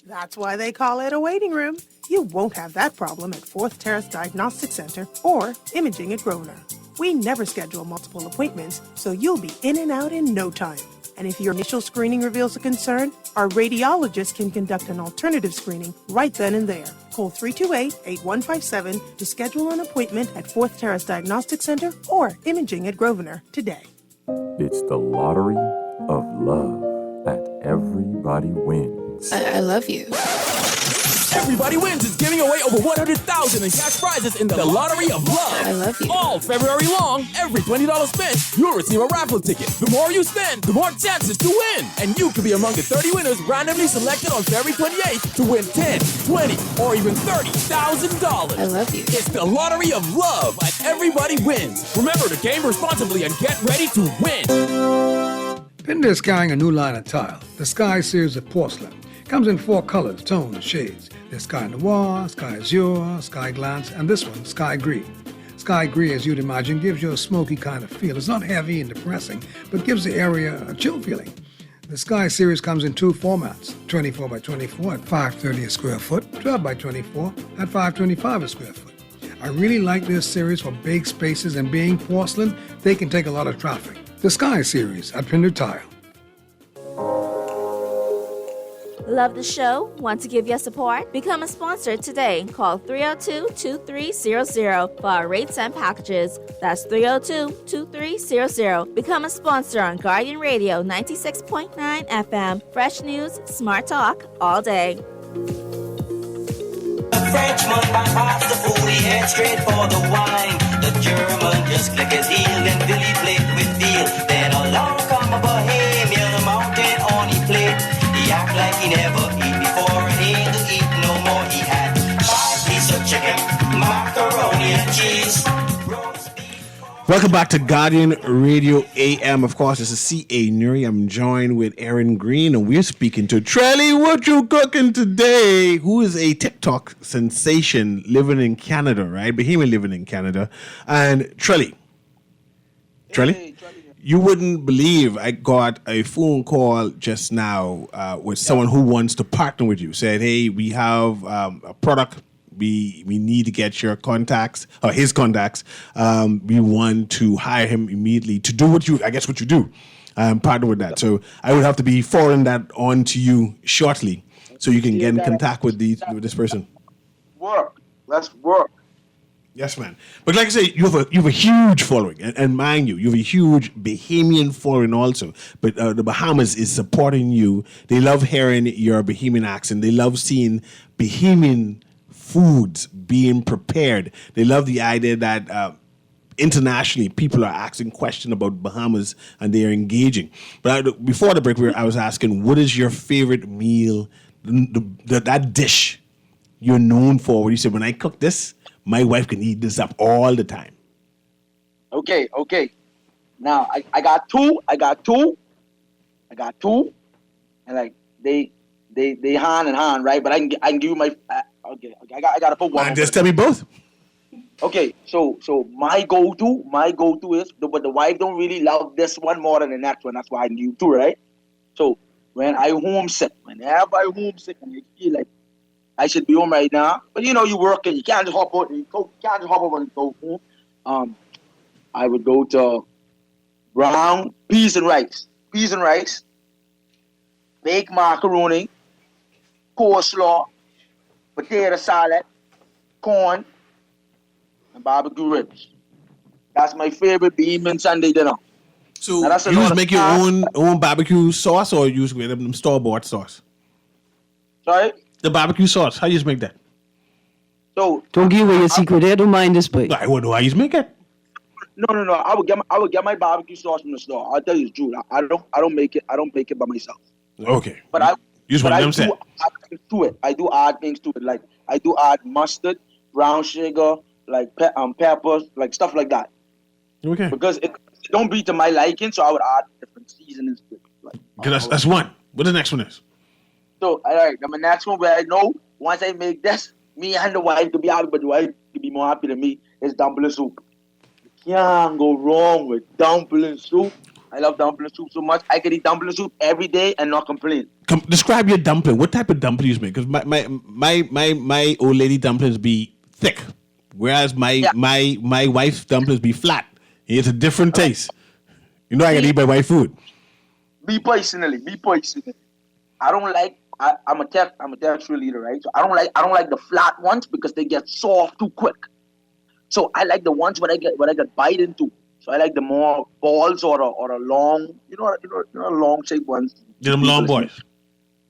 That's why they call it a waiting room. You won't have that problem at Fourth Terrace Diagnostic Center or Imaging at Grosvenor. We never schedule multiple appointments, so you'll be in and out in no time. And if your initial screening reveals a concern, our radiologist can conduct an alternative screening right then and there. Call 328-8157 to schedule an appointment at Fourth Terrace Diagnostic Center or Imaging at Grosvenor today. It's the lottery of love. At Everybody Wins. I love you. Everybody Wins is giving away over $100,000 in cash prizes in the Lottery of Love. I love you. All February long, every $20 spent, you'll receive a raffle ticket. The more you spend, the more chances to win. And you could be among the 30 winners randomly selected on February 28th to win $10, $20, or even $30,000. I love you. It's the Lottery of Love at Everybody Wins. Remember to game responsibly and get ready to win. Pinder is carrying a new line of tile, the Sky series of porcelain. Comes in 4 colors, tones, and shades. There's Sky Noir, Sky Azure, Sky Glance, and this one, Sky Gris. Sky Gris, as you'd imagine, gives you a smoky kind of feel. It's not heavy and depressing, but gives the area a chill feeling. The Sky series comes in 2 formats, 24 by 24 at $5.30 a square foot, 12 by 24 at $5.25 a square foot. I really like this series for big spaces, and being porcelain, they can take a lot of traffic. The Sky series at Pinder Tile. Love the show? Want to give your support? Become a sponsor today. Call 302-2300 for our rates and packages. That's 302-2300. Become a sponsor on Guardian Radio 96.9 FM. Fresh news, smart talk, all day. The Frenchman bypassed the food, he head straight for the wine. The German just click his heel, then Billy played with deal. Then along come a Bohemian, a mountain on his plate. He act like he never eat before, and he ain't gonna eat no more. He had 5 pieces of chicken, macaroni and cheese. Welcome back to Guardian Radio AM. Of course, this is C.A. Newry. I'm joined with Aaron Green, and we're speaking to Trelly. What you cooking today? Who is a TikTok sensation living in Canada, right? Bahamian living in Canada. And Trelly, you wouldn't believe I got a phone call just now with someone who wants to partner with you. Said, hey, we have a product. We need to get your contacts, or his contacts. We want to hire him immediately to do what you do. Partner with that. So I would have to be forwarding that on to you shortly, so you can get in contact with this person. Let's work. Yes, man. But like I say, you have a huge following, and mind you, you have a huge Bahamian following also. But the Bahamas is supporting you. They love hearing your Bahamian accent. They love seeing Bahamian foods being prepared. They love the idea that internationally people are asking questions about Bahamas and they are engaging. But before the break, I was asking, what is your favorite meal, that dish you're known for? Where you said, when I cook this, my wife can eat this up all the time. Okay. Now I got two, and like they hand in hand, right? But I can give you my. Okay. I gotta put one. And just tell me both. Okay, so my go-to is, but the wife don't really love this one more than the next one. That's why I give you 2, right? So when I homesick. Whenever I homesick and I feel like I should be home right now, but you know you working, you can't just hop out and you can't just hop over and go home. I would go to brown peas and rice, baked macaroni, coleslaw, potato salad, corn, and barbecue ribs. That's my favorite Beeman Sunday dinner. So Now, that's a you lot just of make your carbs. own barbecue sauce, or you just get them store-bought sauce? Sorry? The barbecue sauce, how you just make that? So Don't give away your secret there. Don't mind this, boy. I wouldn't know how you just make it. no. I would get my barbecue sauce from the store. I'll tell you the truth. I don't make it. I don't make it by myself. Okay. But I You just but want I them do set. add things to it. I do add things to it. Like I do add mustard, brown sugar, like peppers, like stuff like that. Okay. Because it don't be to my liking, so I would add different seasonings to it. Like, Okay, that's one. What the next one is? so all right, then the next one where I know once I make this, me and the wife could be happy, but the wife could be more happy than me is dumpling soup. You can't go wrong with dumpling soup. I love dumpling soup so much. I could eat dumpling soup every day and not complain. Describe your dumpling. What type of dumplings you make? Because my old lady dumplings be thick, whereas my wife's dumplings be flat. It's a different taste. You know I can eat my wife food. Me personally, I don't like. I'm a textural eater, right? So I don't like the flat ones because they get soft too quick. So I like the ones when I get bite into. So I like the more balls or a long, long shaped ones. Them long boys.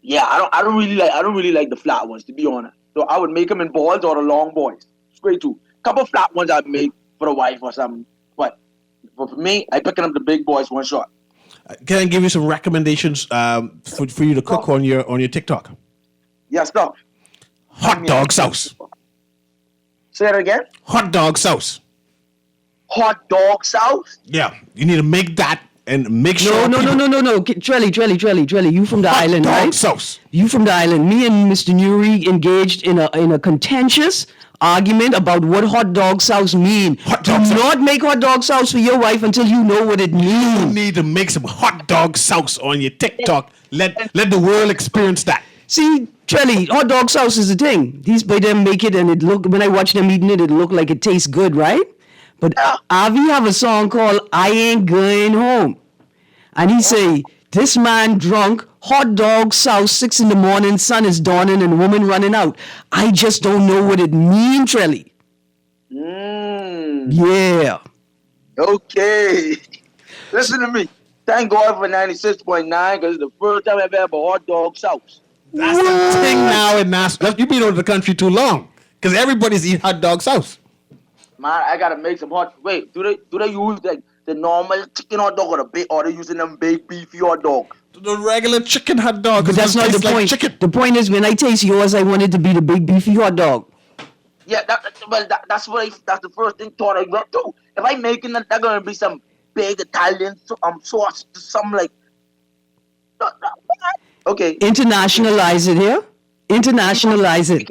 Yeah, I don't really like the flat ones, to be honest. So I would make them in balls or the long boys. Straight to. Couple flat ones I'd make for the wife or something. But for me, I picking up the big boys one shot. Can I give you some recommendations for you to cook on your TikTok? Yes, no. Hot dog sauce. Say it again. Hot dog sauce. Hot dog sauce? Yeah, you need to make that and make sure. No. Trelly, you from the island, dog right? sauce. You from the island. Me and Mr. Newry engaged in a contentious argument about what hot dog sauce mean. Do not make hot dog sauce for your wife until you know what it means. You need to make some hot dog sauce on your TikTok. Let the world experience that. See, Trelly, hot dog sauce is a thing. These by them make it, and when I watch them eating it, it look like it tastes good, right? But Avi have a song called "I Ain't Going Home," and he say, "This man drunk, hot dog sauce, 6 a.m, sun is dawning, and woman running out. I just don't know what it means, Trelly." Yeah. Okay. Listen to me. Thank God for 96.9 because it's the first time I've ever had hot dog sauce. That's the thing now in Nassau. You've been out of the country too long because everybody's eating hot dog sauce. Man, I gotta make some hot. Wait, do they use like the normal chicken hot dog or they using them baked beefy hot dog? The regular chicken hot dog. But that's not the point. The point is, when I taste yours, I want it to be the big beefy hot dog. Yeah, that's the first thing thought I got too. If I making that, that's gonna be some big Italian sauce, some like. Okay. Internationalize it here. Internationalize it.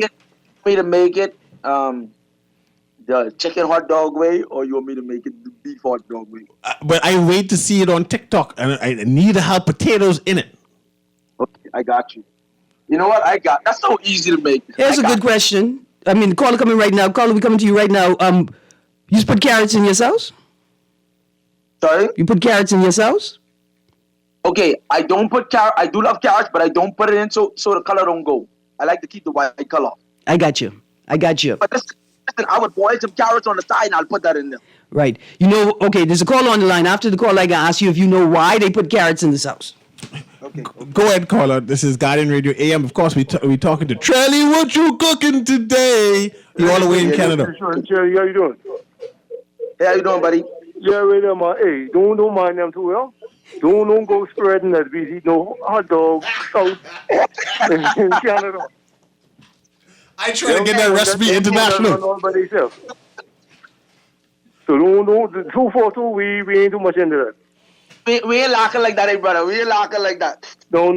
Me to make it the chicken hot dog way, or you want me to make it the beef hot dog way? But I wait to see it on TikTok, and I need to have potatoes in it. Okay, I got you. You know what? That's so easy to make. Here's a good question. I mean, the caller coming right now. Caller, we coming to you right now. You just put carrots in your sauce? Sorry? You put carrots in your sauce? Okay, I don't put carrot. I do love carrots, but I don't put it in so the color don't go. I like to keep the white color. I got you. But listen, I would boil some carrots on the side and I'll put that in there. Right. You know, okay, there's a caller on the line. After the call, I gotta ask you if you know why they put carrots in the sauce. Okay. Go ahead, caller. This is Guardian Radio AM. Of course, we talking to Trelly. What you cooking today? You all the way in Canada. Jerry, how you doing? Hey, how you doing, buddy? Yeah, right there, man. Hey, don't mind them too well. Don't go spreading that we eat no hot dog sauce in Canada. I try to get that recipe international. All by themselves. So don't 242. We ain't too much into that. We ain't locking like that, hey, brother. We ain't locking like that. No.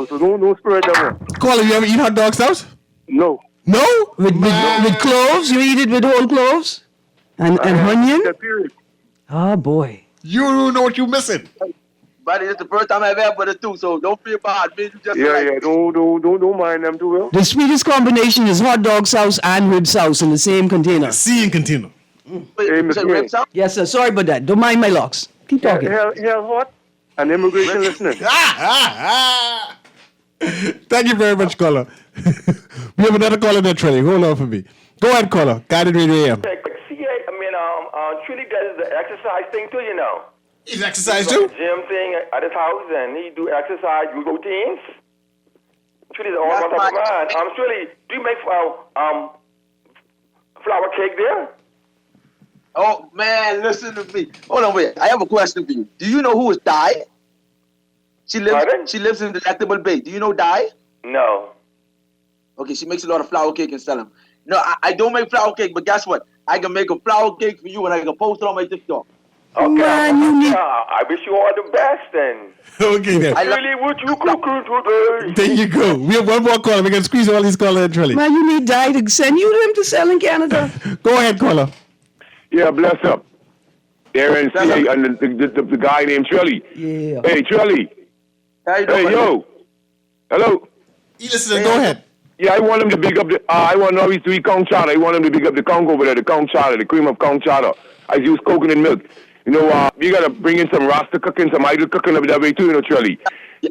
So don't spread that one. Caller, you ever eat hot dog sauce? No. No? With cloves? You eat it with whole cloves? And onion? That period. Oh, boy. You don't know what you're missing. Buddy, it's the first time I've ever done it too, so don't feel bad. Me, you just Don't mind them too well. The sweetest combination is hot dog sauce and rib sauce in the same container. Same container. Yes, sir. Sorry about that. Don't mind my locks. Keep talking. Hell what? An immigration listening. Thank you very much, caller. We have another caller there, Trelly. Hold on for me. Go ahead, caller. Guided Radio AM. Truly does the exercise thing too, you know. He's exercise too? The gym thing at his house, and he do exercise routines. Truly's all on top of mine. Truly, do you make flour cake there? Oh man, listen to me. Hold on, wait. I have a question for you. Do you know who is Di? She lives in Delectable Bay. Do you know Di? No. Okay, she makes a lot of flour cake and sell them. No, I don't make flour cake, but guess what? I can make a flour cake for you and I can post it on my TikTok. Okay, man, I wish you all the best then. Okay then. Really, what you cooking today? There you go. We have one more caller. We can squeeze all these callers in, Trelly. Man, you need Di to send you them to sell in Canada. Go ahead, caller. Yeah, bless up. Aaron C. and the guy named Trelly. Yeah. Hey, Trelly. Hey, yo. Hello. You listen. Go ahead. Yeah, I want him to big up the. I want Newry to eat conch chowder. I want him to big up the conch over there, the conch chowder, the cream of conch chowder. I use coconut milk. You know, you gotta bring in some Rasta cooking, some idle cooking up that way too, you know, Trelly.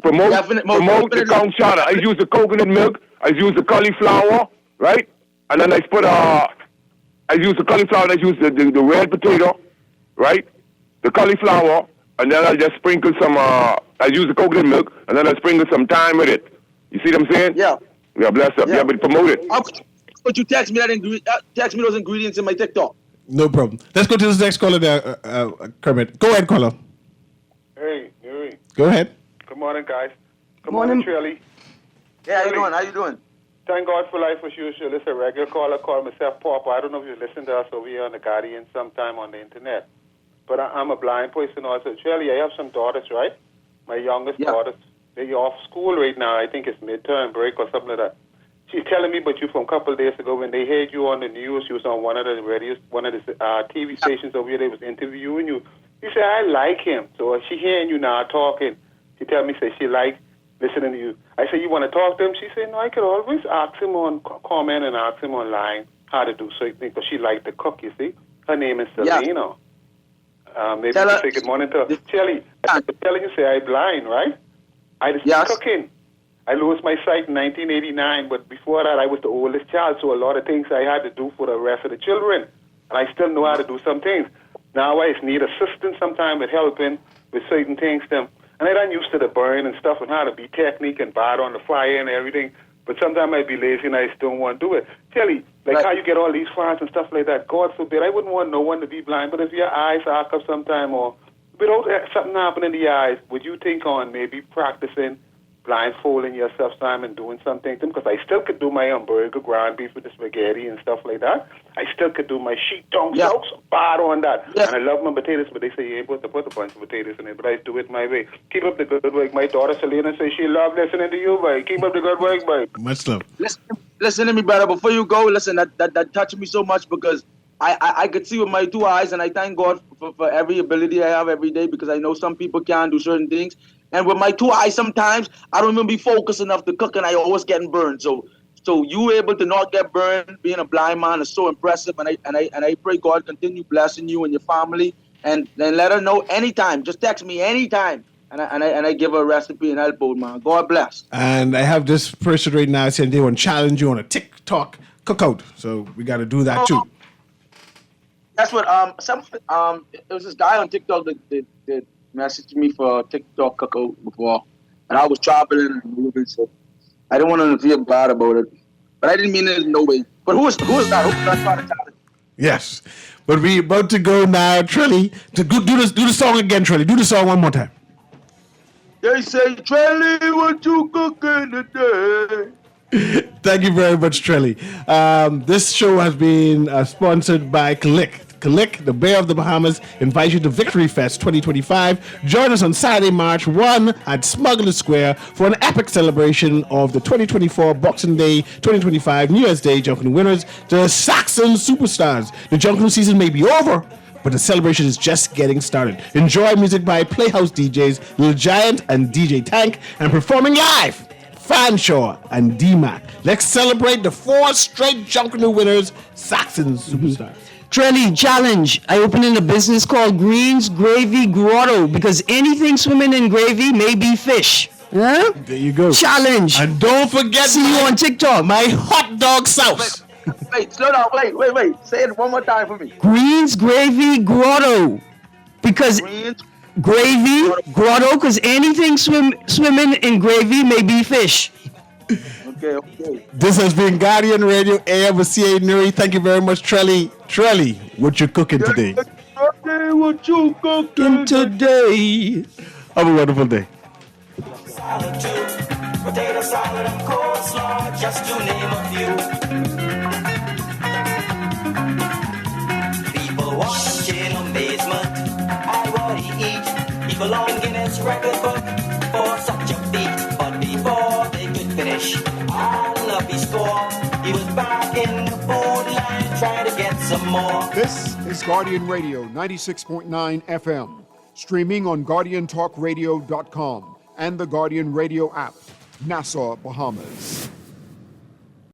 Promote the conch chowder. I use the coconut milk. I use the cauliflower, right? And then I use the cauliflower. And I use the red potato, right? The cauliflower, and then I just sprinkle some. I use the coconut milk, and then I sprinkle some thyme with it. You see what I'm saying? Yeah. Yeah, bless up. Yeah, but promote it. Could you text me text me those ingredients in my TikTok? No problem. Let's go to this next caller there, Kermit. Go ahead, caller. Hey, Newry. Go ahead. Good morning, guys. Good morning, Trelly. Yeah, how you doing? Thank God for life as usual. It's a regular caller. Call myself Papa. I don't know if you listen to us over here on the Guardian sometime on the internet. But I'm a blind person also. Trelly, I have some daughters, right? My youngest daughters. They're off school right now. I think it's midterm break or something like that. She's telling me about you from a couple of days ago when they heard you on the news. You was on one of the radios, one of the TV stations over here. They was interviewing you. You said, I like him. So she hearing you now talking. She tell me, say she like listening to you. I said, you want to talk to him? She said, no, I could always ask him on comment and ask him online how to do certain things. Because she liked to cook, you see. Her name is Selena. Maybe you can say good morning to her. Shelly, I'm telling you, say I'm blind, right? I just cooking. I lost my sight in 1989, but before that, I was the oldest child, so a lot of things I had to do for the rest of the children. And I still know how to do some things. Now I just need assistance sometimes with helping with certain things. And I done used to the burn and stuff and how to be technique and bad on the fire and everything. But sometimes I be lazy and I just don't want to do it. Kelly, like how you get all these fires and stuff like that, God forbid, I wouldn't want no one to be blind. But if your eyes arc up sometime or without something happening in the eyes, would you think on maybe practicing blindfolding yourself time and doing something? Because I still could do my hamburger, ground beef with the spaghetti and stuff like that. I still could do my sheet tongue sauce, bad on that. And I love my potatoes, but they say you ain't supposed to put a bunch of potatoes in it, but I do it my way. Keep up the good work. My daughter Selena says she love listening to you, boy. Keep up the good work, boy. Much love. Listen to me, brother. Before you go, listen, that touched me so much because I could see with my two eyes, and I thank God for every ability I have every day, because I know some people can't do certain things. And with my two eyes, sometimes I don't even be focused enough to cook, and I always getting burned. So you able to not get burned, being a blind man, is so impressive. And I pray God continue blessing you and your family. And then let her know anytime. Just text me anytime, and I give her a recipe and help out, man. God bless. And I have this person right now saying they want to challenge you on a TikTok cookout. So we got to do that too. That's what it was this guy on TikTok that messaged me for TikTok cookout before, and I was traveling and moving, so I didn't want to feel bad about it. But I didn't mean it in no way. But who is that? Who's not trying to tell it? Yes, but we about to go now, Trilly. To do the song again, Trilly. Do the song one more time. They say, Trilly, what you cooking today? Thank you very much, Trilly. This show has been sponsored by Click. Click, the Bear of the Bahamas, invites you to Victory Fest 2025. Join us on Saturday, March 1 at Smuggler Square for an epic celebration of the 2024 Boxing Day 2025 New Year's Day Junction winners, the Saxon Superstars. The Junction season may be over, but the celebration is just getting started. Enjoy music by Playhouse DJs, Lil Giant and DJ Tank, and performing live, Fanshawe and D-Mac. Let's celebrate the 4 straight Junkanoo winners, Saxon Superstars. Trelly, challenge. I opened a business called Greens Gravy Grotto because anything swimming in gravy may be fish. Huh? There you go. Challenge. And don't forget, see you on TikTok. My hot dog sauce. Wait, slow down. Wait. Say it one more time for me. Greens Gravy Grotto. Because gravy grotto, because anything swimming in gravy may be fish. Okay. This has been Guardian Radio AM with CA Newry. Thank you very much, Trelly. Trelly, what you cooking today? What you cooking today? Have a wonderful day. Potato salad and coleslaw, just to name a few. People watch in amazement at what he eat. He belonged in Guinness record book for such a feat. But before they could finish, I love his score. He was back in the food line trying to get some more. This is Guardian Radio 96.9 FM, streaming on GuardianTalkRadio.com and the Guardian Radio app, Nassau, Bahamas.